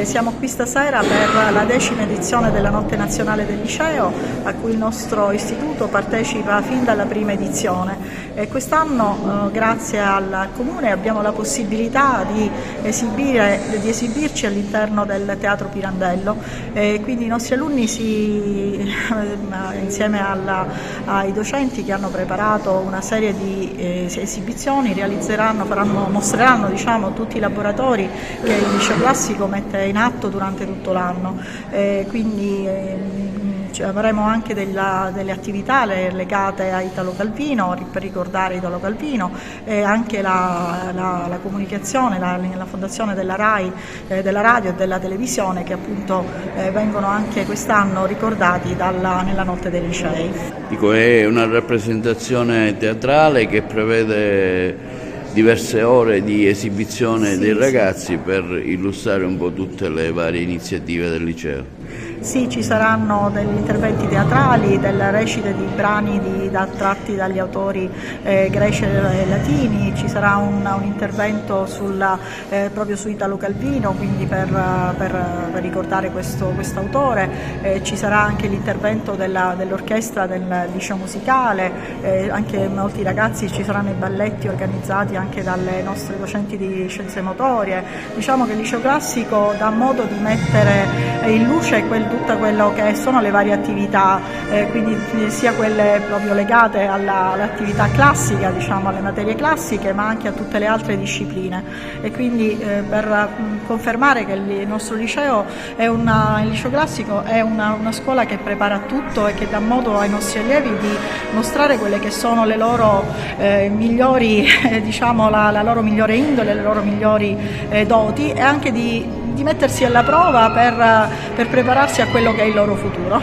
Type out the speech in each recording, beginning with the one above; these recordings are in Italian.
Siamo qui stasera per la 10ª edizione della Notte Nazionale del Liceo, a cui il nostro istituto partecipa fin dalla prima edizione. Quest'anno, grazie al Comune, abbiamo la possibilità di esibirci all'interno del Teatro Pirandello. Quindi i nostri alunni, insieme ai docenti che hanno preparato una serie di esibizioni, mostreranno tutti i laboratori che il liceo classico mette in atto durante tutto l'anno. Avremo anche delle attività legate a Italo Calvino, per ricordare Italo Calvino, e anche la comunicazione, la fondazione della RAI, della radio e della televisione, che appunto vengono anche quest'anno ricordati nella Notte dei Licei. È una rappresentazione teatrale che prevede diverse ore di esibizione dei ragazzi per illustrare un po' tutte le varie iniziative del liceo. Sì, ci saranno degli interventi teatrali, delle recite di brani tratti dagli autori greci e latini, ci sarà un intervento proprio su Italo Calvino, quindi per ricordare questo autore. Ci sarà anche l'intervento dell'orchestra del liceo musicale, anche molti ragazzi, ci saranno i balletti organizzati anche dalle nostre docenti di scienze motorie. Diciamo che il liceo classico dà modo di mettere in luce tutto quello che sono le varie attività, quindi sia quelle proprio legate all'attività classica, alle materie classiche, ma anche a tutte le altre discipline. E quindi per confermare che il nostro liceo il liceo classico è una scuola che prepara tutto e che dà modo ai nostri allievi di mostrare quelle che sono le loro migliori, la loro migliore indole, le loro migliori doti, e anche di mettersi alla prova per prepararsi a quello che è il loro futuro.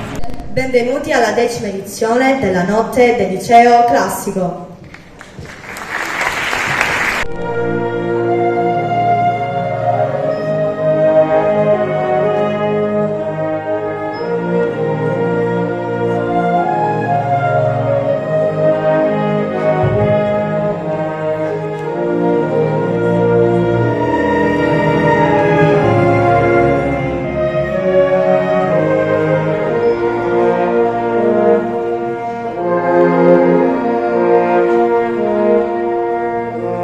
Benvenuti alla 10ª edizione della Notte del Liceo Classico.